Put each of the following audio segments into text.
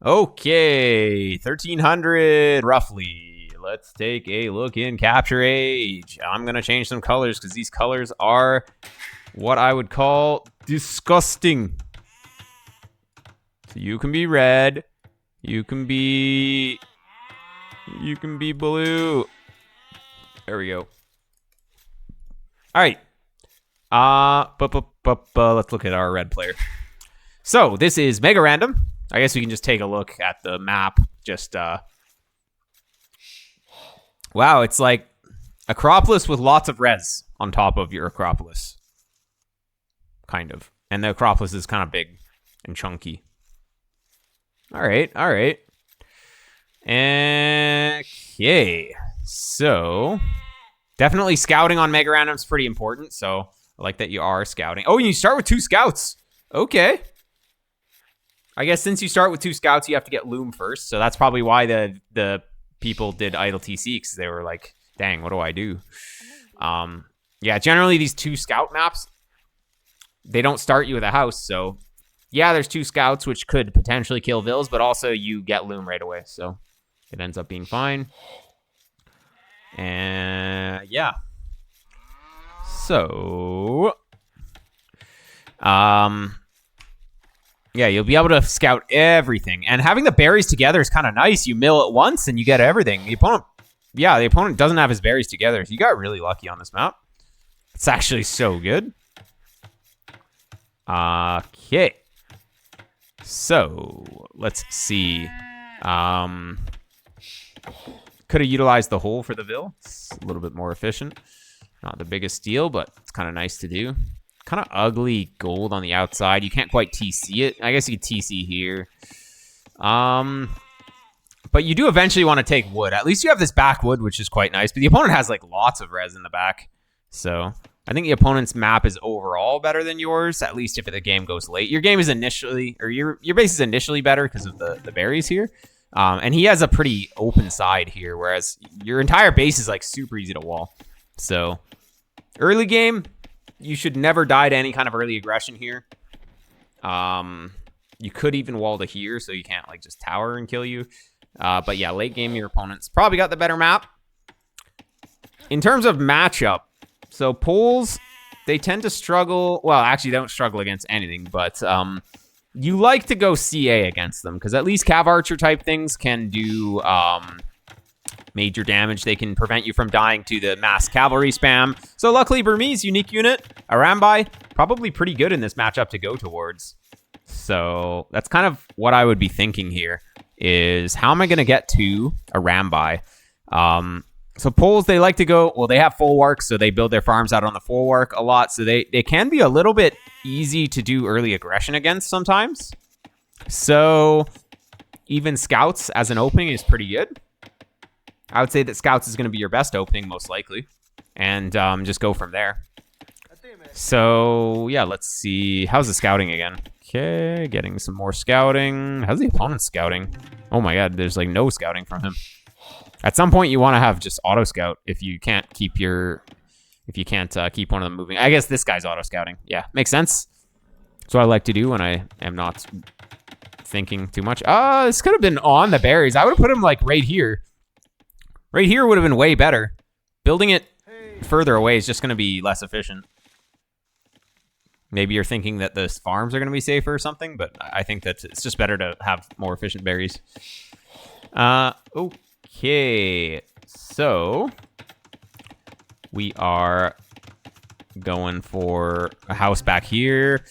Okay, 1300 roughly. Let's take a look in Capture Age. I'm going to change some colors because these colors are what I would call disgusting. So you can be red. You can be blue. There we go. All right. Let's look at our red player. So this is mega random. I guess we can just take a look at the map. Just wow, it's like Acropolis with lots of res on top of your Acropolis. Kind of. And the Acropolis is kind of big and chunky. All right. Okay. So definitely scouting on mega random is pretty important. So I like that you are scouting. Oh, you start with 2 scouts. Okay. I guess since you start with 2 scouts, you have to get Loom first. So that's probably why the people did Idle TC, because they were like, dang, what do I do? Yeah, generally these 2 scout maps, they don't start you with a house. So yeah, there's 2 scouts, which could potentially kill Vills, but also you get Loom right away. So it ends up being fine. And yeah. So yeah, you'll be able to scout everything. And having the berries together is kind of nice. You mill it once and you get everything. The opponent doesn't have his berries together. So you got really lucky on this map. It's actually so good. Okay. So, let's see. Could have utilized the hole for the Vil. It's a little bit more efficient. Not the biggest deal, but it's kind of nice to do. Kind of ugly gold on the outside. You can't quite TC it. I guess you could TC here. But you do eventually want to take wood. At least you have this back wood, which is quite nice. But the opponent has like lots of res in the back. So I think the opponent's map is overall better than yours, at least if the game goes late. Your game is initially, or your base is initially better because of the berries here. And he has a pretty open side here, whereas your entire base is like super easy to wall. So early game, you should never die to any kind of early aggression here. You could even wall to here, so you can't like just tower and kill you. But yeah, late game, your opponent's probably got the better map. In terms of matchup, so Poles, they tend to struggle. Well, actually, they don't struggle against anything, but you like to go CA against them because at least Cav Archer type things can do major damage. They can prevent you from dying to the mass cavalry spam. So luckily, Burmese unique unit, Arambai, probably pretty good in this matchup to go towards. So that's kind of what I would be thinking here is how am I going to get to Arambai? So Poles, they like to go, well, they have full work, so they build their farms out on the full work a lot. So they can be a little bit easy to do early aggression against sometimes. So even Scouts as an opening is pretty good. I would say that Scouts is going to be your best opening, most likely. And just go from there. So, yeah, let's see. How's the scouting again? Okay, getting some more scouting. How's the opponent scouting? Oh my god, there's like no scouting from him. At some point, you want to have just auto scout if you can't keep your... If you can't keep one of them moving. I guess this guy's auto scouting. Yeah, makes sense. That's what I like to do when I am not thinking too much. This could have been on the berries. I would have put him like right here. Right here would have been way better. Building it further away is just going to be less efficient. Maybe you're thinking that the farms are going to be safer or something, but I think that it's just better to have more efficient berries. Okay. So we are going for a house back here.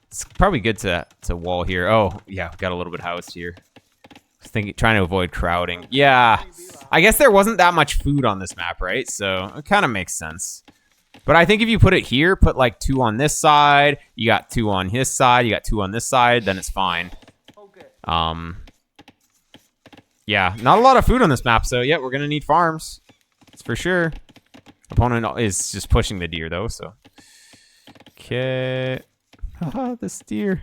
It's probably good to wall here. Oh, yeah, got a little bit of house here. Trying to avoid crowding. Yeah, I guess there wasn't that much food on this map, right? So it kind of makes sense. But I think if you put it here, put like 2 on this side, you got 2 on his side, you got 2 on this side, then it's fine. Yeah, not a lot of food on this map, so yeah, we're gonna need farms. That's for sure. Opponent is just pushing the deer though, so. Okay. Haha, this deer.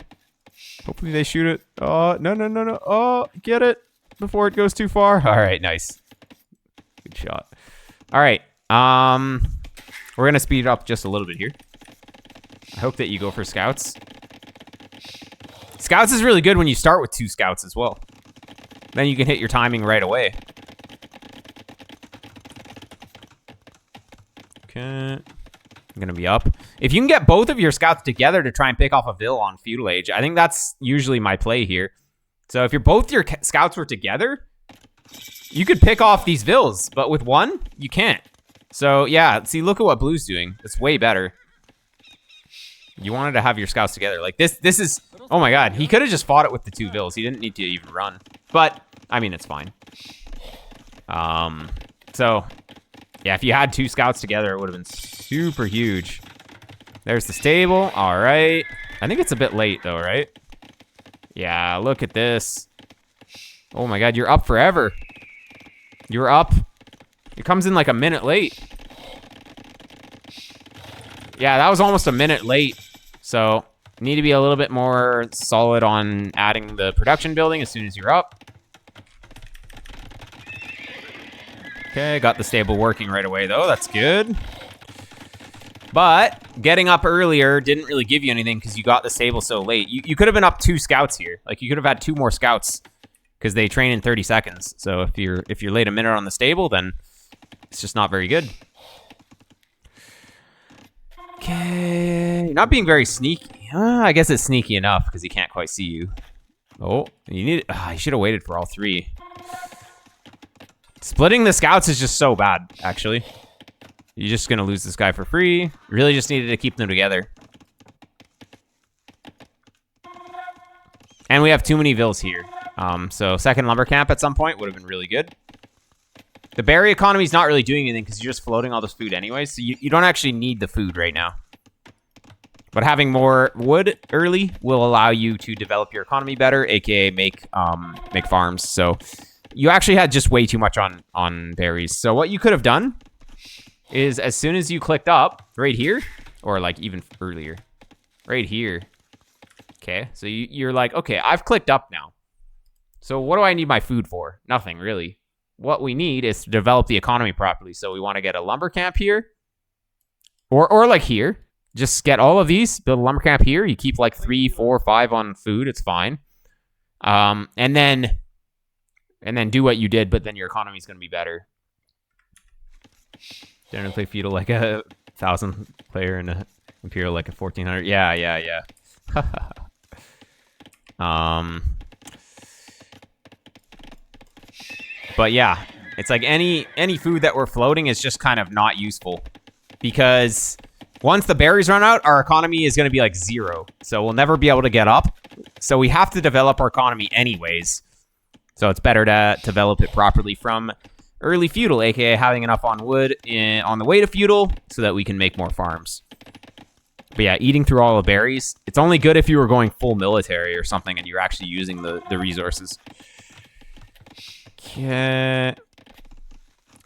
Hopefully they shoot it. Oh, no. Oh, get it before it goes too far. All right, nice. Good shot. All right. We're going to speed it up just a little bit here. I hope that you go for scouts. Scouts is really good when you start with 2 scouts as well. Then you can hit your timing right away. Okay. I'm gonna be up. If you can get both of your scouts together to try and pick off a Vill on Feudal Age, I think that's usually my play here. So if both your scouts were together, you could pick off these Vills, but with one, you can't. So yeah, see, look at what Blue's doing. It's way better. You wanted to have your scouts together. Like this is, oh my God, he could have just fought it with the 2 Vills. He didn't need to even run. But, I mean, it's fine. So, yeah, if you had 2 scouts together, it would have been super huge. There's the stable, all right. I think it's a bit late though, right? Yeah, look at this. Oh my God, you're up forever. You're up. It comes in like a minute late. Yeah, that was almost a minute late. So, need to be a little bit more solid on adding the production building as soon as you're up. Okay, got the stable working right away though. That's good. But getting up earlier didn't really give you anything because you got the stable so late. You could have been up 2 scouts here. Like you could have had 2 more scouts because they train in 30 seconds. So if you're late a minute on the stable, then it's just not very good. Okay, you're not being very sneaky. I guess it's sneaky enough because he can't quite see you. Oh, you should have waited for all 3. Splitting the scouts is just so bad, actually. You're just gonna lose this guy for free. Really just needed to keep them together. And we have too many Vills here. So second lumber camp at some point would have been really good. The berry economy is not really doing anything because you're just floating all this food anyway, so you don't actually need the food right now. But having more wood early will allow you to develop your economy better, aka make farms. So you actually had just way too much on berries. So what you could have done is as soon as you clicked up right here, or like even earlier, right here. Okay, so you're like, okay, I've clicked up now. So what do I need my food for? Nothing really. What we need is to develop the economy properly. So we want to get a lumber camp here, or like here. Just get all of these, build a lumber camp here. You keep like 3, 4, 5 on food. It's fine. And then do what you did, but then your economy is going to be better. Generally play Feudal like a 1,000 player and a Imperial like a 1,400. Yeah. But yeah, it's like any food that we're floating is just kind of not useful because once the berries run out, our economy is going to be like 0. So we'll never be able to get up. So we have to develop our economy anyways. So it's better to develop it properly from early Feudal, aka having enough on wood on the way to Feudal so that we can make more farms. But yeah, eating through all the berries, it's only good if you were going full military or something and you're actually using the resources. Okay.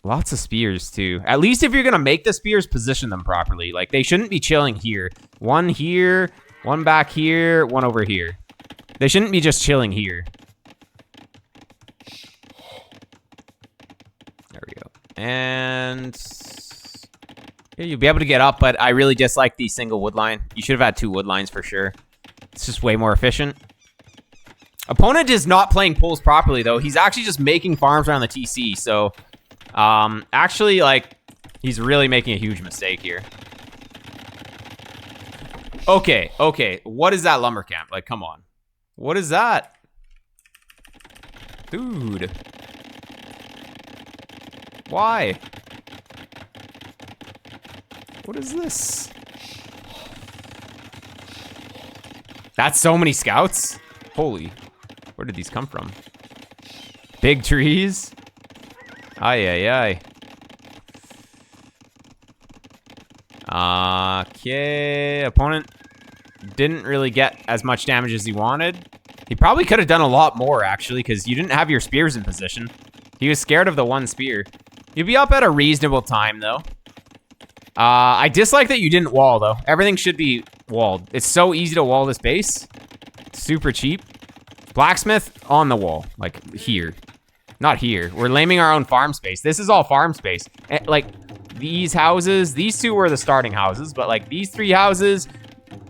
Lots of spears too. At least if you're gonna make the spears, position them properly. Like they shouldn't be chilling here. One here, one back here, one over here. They shouldn't be just chilling here. There we go. And yeah, you'll be able to get up, but I really dislike the single wood line. You should have had 2 wood lines for sure. It's just way more efficient. Opponent is not playing pulls properly though. He's actually just making farms around the TC. So actually like he's really making a huge mistake here. Okay. What is that lumber camp? Like, come on. What is that? Dude. Why? What is this? That's so many scouts? Holy. Where did these come from? Big trees? Ay. Okay. Opponent didn't really get as much damage as he wanted. He probably could have done a lot more, actually, because you didn't have your spears in position. He was scared of the 1 spear. You'd be up at a reasonable time, though. I dislike that you didn't wall, though. Everything should be walled. It's so easy to wall this base. Super cheap. Blacksmith on the wall, like here. Not here. We're laming our own farm space. This is all farm space. Like, these houses, these 2 were the starting houses, but like these 3 houses,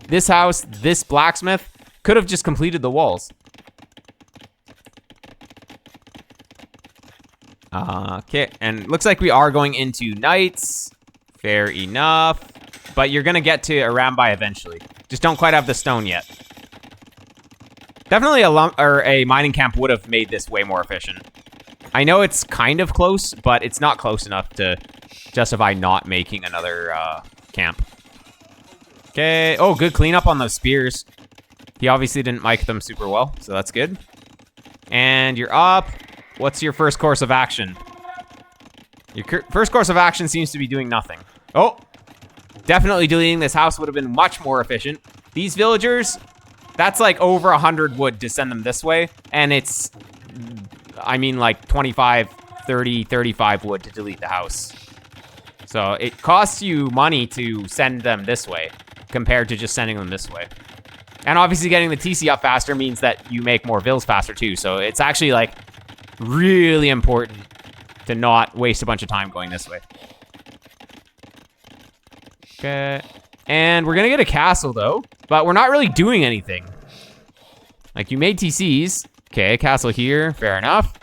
this house, this blacksmith, could have just completed the walls. Okay, and looks like we are going into knights. Fair enough. But you're gonna get to Arambai eventually. Just don't quite have the stone yet. Definitely a mining camp would have made this way more efficient. I know it's kind of close, but it's not close enough to justify not making another camp. Okay. Oh, good cleanup on those spears. He obviously didn't mic them super well, so that's good. And you're up. What's your first course of action? Your first course of action seems to be doing nothing. Oh, definitely deleting this house would have been much more efficient. These villagers, that's like over 100 wood to send them this way. And it's, I mean, like 25, 30, 35 wood to delete the house. So it costs you money to send them this way compared to just sending them this way. And obviously getting the TC up faster means that you make more vills faster too. So it's actually like really important to not waste a bunch of time going this way. Okay. And we're gonna get a castle though, but we're not really doing anything. Like you made TCs. Okay, castle here, fair enough.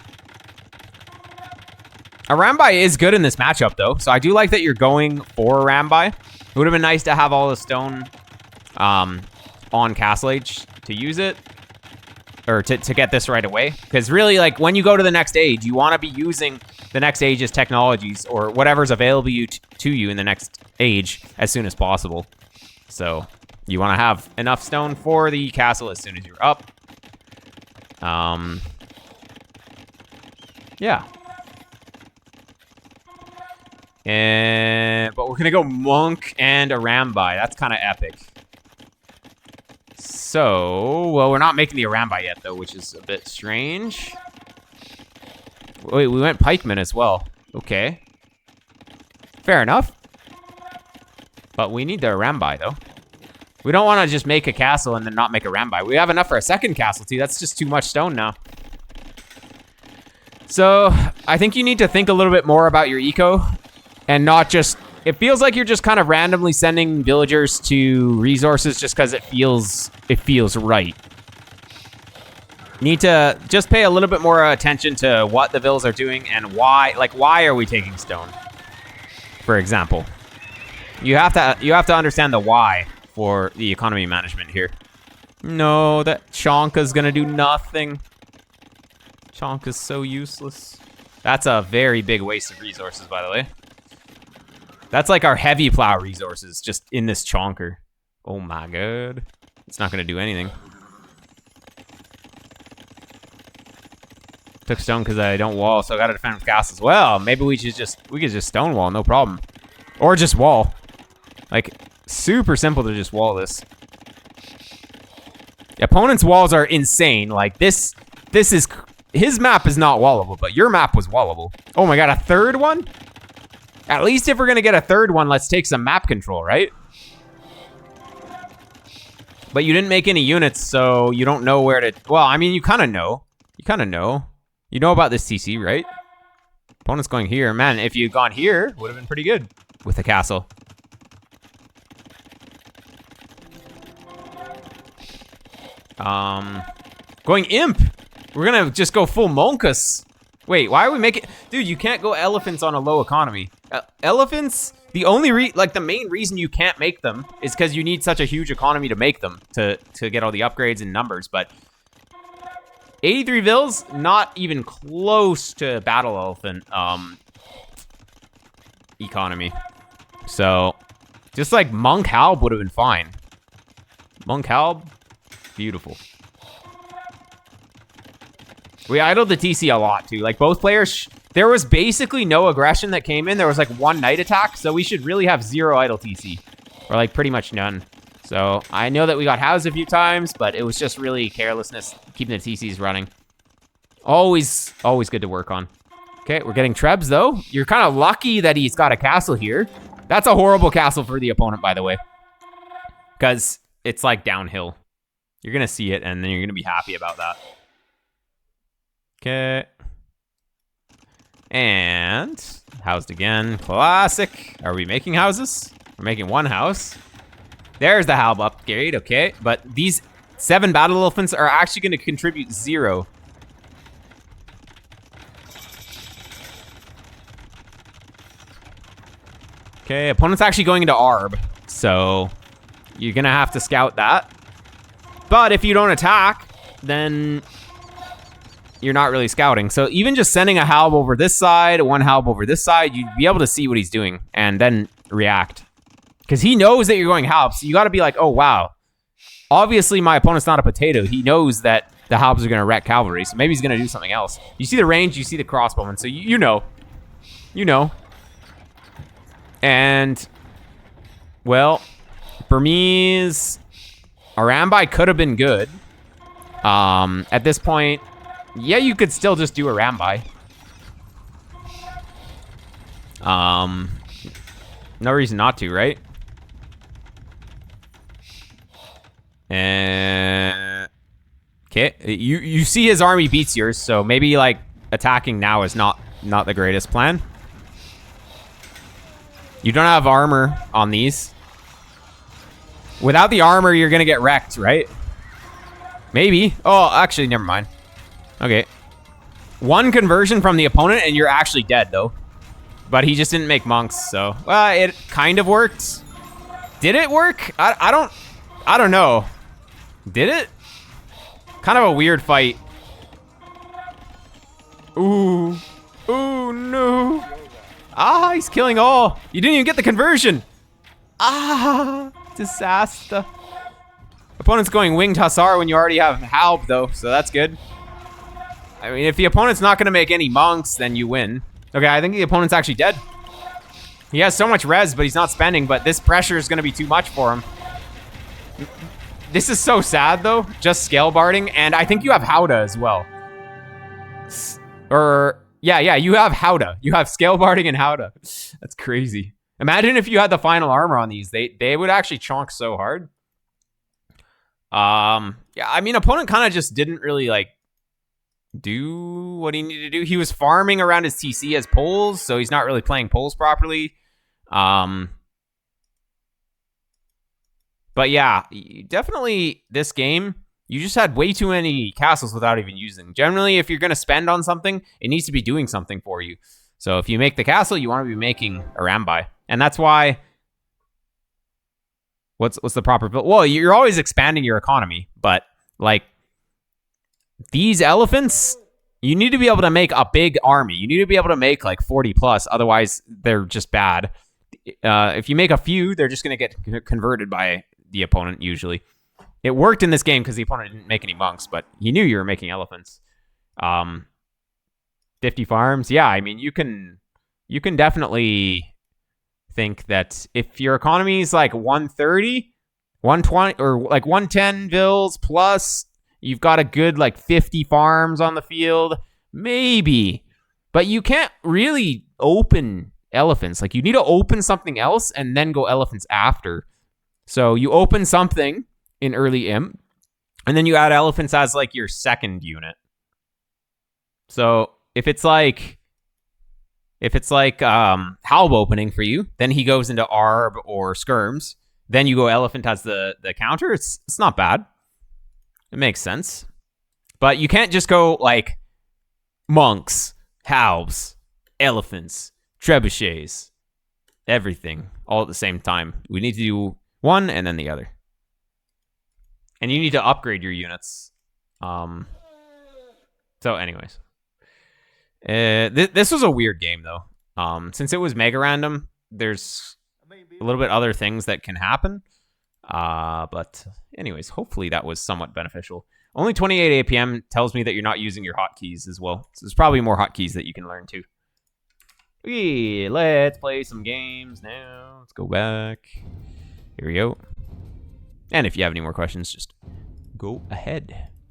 Arambai is good in this matchup though, so I do like that you're going for Arambai. It would have been nice to have all the stone on Castle Age to use it, or to get this right away. Because really, like, when you go to the next age, you want to be using the next age's technologies or whatever's available to you in the next age as soon as possible. So you want to have enough stone for the castle as soon as you're up. Yeah. But we're gonna go monk and Arambai. That's kind of epic. So, well, we're not making the Arambai yet, though, which is a bit strange. Wait, we went pikeman as well. Okay. Fair enough. But we need the Arambai, though. We don't want to just make a castle and then not make a Arambai. We have enough for a second castle, too. That's just too much stone now. So, I think you need to think a little bit more about your eco and not just... It feels like you're just kind of randomly sending villagers to resources just because it feels right. You need to just pay a little bit more attention to what the vills are doing and why. Like, why are we taking stone? For example, you have to understand the why for the economy management here. No, that Chonka's gonna do nothing. Chonka's so useless. That's a very big waste of resources, by the way. That's like our heavy plow resources just in this chonker. Oh my god. It's not gonna do anything. Took stone because I don't wall, so I gotta defend with castles. Well, maybe we could just stone wall, no problem. Or just wall. Like, super simple to just wall this. The opponent's walls are insane. Like this is, his map is not wallable, but your map was wallable. Oh my god, a third one? At least if we're gonna get a third one, let's take some map control, right? But you didn't make any units, so you don't know where to... Well, I mean, you kind of know. You kind of know. You know about this TC, right? Opponent's going here. Man, if you'd gone here, would have been pretty good with the castle. Going imp. We're gonna just go full monkus. Wait, why are we making... Dude, you can't go elephants on a low economy. Elephants, the only the main reason you can't make them is because you need such a huge economy to make them, to get all the upgrades and numbers, but 83 vills, not even close to battle elephant economy. So, just like Monk Halb would have been fine. Monk Halb, beautiful. We idled the TC a lot, too. Like, both players... There was basically no aggression that came in. There was, like, one knight attack, so we should really have 0 idle TC. Or, like, pretty much none. So, I know that we got housed a few times, but it was just really carelessness keeping the TCs running. Always good to work on. Okay, we're getting Trebs, though. You're kind of lucky that he's got a castle here. That's a horrible castle for the opponent, by the way. Because it's, like, downhill. You're going to see it, and then you're going to be happy about that. Okay. And housed again. Classic. Are we making houses? We're making one house. There's the Halb upgrade. Okay. But these 7 battle elephants are actually going to contribute 0. Okay, opponent's actually going into Arb, so you're gonna have to scout that. But if you don't attack, then you're not really scouting. So even just sending a Halb over this side, one Halb over this side, you'd be able to see what he's doing and then react. Because he knows that you're going Halb, so you gotta be like, oh wow. Obviously my opponent's not a potato. He knows that the Halbs are gonna wreck cavalry, so maybe he's gonna do something else. You see the range, you see the crossbowman, so you know. You know. And, well, Burmese Arambai could have been good. At this point, yeah, you could still just do Arambai. No reason not to, right? And okay, you see his army beats yours, so maybe like attacking now is not the greatest plan. You don't have armor on these. Without the armor, you're gonna get wrecked, right? Maybe. Oh, actually, never mind. Okay. One conversion from the opponent, and you're actually dead, though. But he just didn't make monks, so it kind of worked. Did it work? I don't know. Did it? Kind of a weird fight. Ooh. Ooh, no. Ah, he's killing all. You didn't even get the conversion. Ah, disaster. Opponent's going winged hussar when you already have Halb, though, so that's good. I mean, if the opponent's not going to make any monks, then you win. Okay, I think the opponent's actually dead. He has so much res, but he's not spending, but this pressure is going to be too much for him. This is so sad, though. Just scale barding, and I think you have Howdah as well. Yeah, you have Howdah. You have scale barding and Howdah. That's crazy. Imagine if you had the final armor on these. They would actually chonk so hard. Yeah, I mean, opponent kind of just didn't really, like, do what he needed to do. He was farming around his TC as poles, so he's not really playing poles properly. But yeah, definitely this game, you just had way too many castles without even using. Generally, if you're going to spend on something, it needs to be doing something for you. So if you make the castle, you want to be making Arambai. And that's why... What's the proper build? Well, you're always expanding your economy, but like these elephants, you need to be able to make a big army. You need to be able to make like 40 plus, otherwise they're just bad. If you make a few, they're just going to get converted by the opponent usually. It worked in this game because the opponent didn't make any monks, but he knew you were making elephants. 50 farms, yeah. I mean, you can definitely think that if your economy is like 130, 120, or like 110 vills plus, you've got a good like 50 farms on the field, maybe. But you can't really open elephants. Like you need to open something else and then go elephants after. So you open something in early imp, and then you add elephants as like your second unit. So if it's like Halb opening for you, then he goes into Arb or Skirms. Then you go elephant as the counter. It's not bad. It makes sense. But you can't just go like monks, Halbs, elephants, trebuchets, everything all at the same time. We need to do one and then the other. And you need to upgrade your units. So anyways. This was a weird game, though. Since it was mega random, there's a little bit other things that can happen. But anyways, hopefully that was somewhat beneficial. Only 28 APM tells me that you're not using your hotkeys as well. So there's probably more hotkeys that you can learn too. Okay, let's play some games now. Let's go back. Here we go. And if you have any more questions, just go ahead.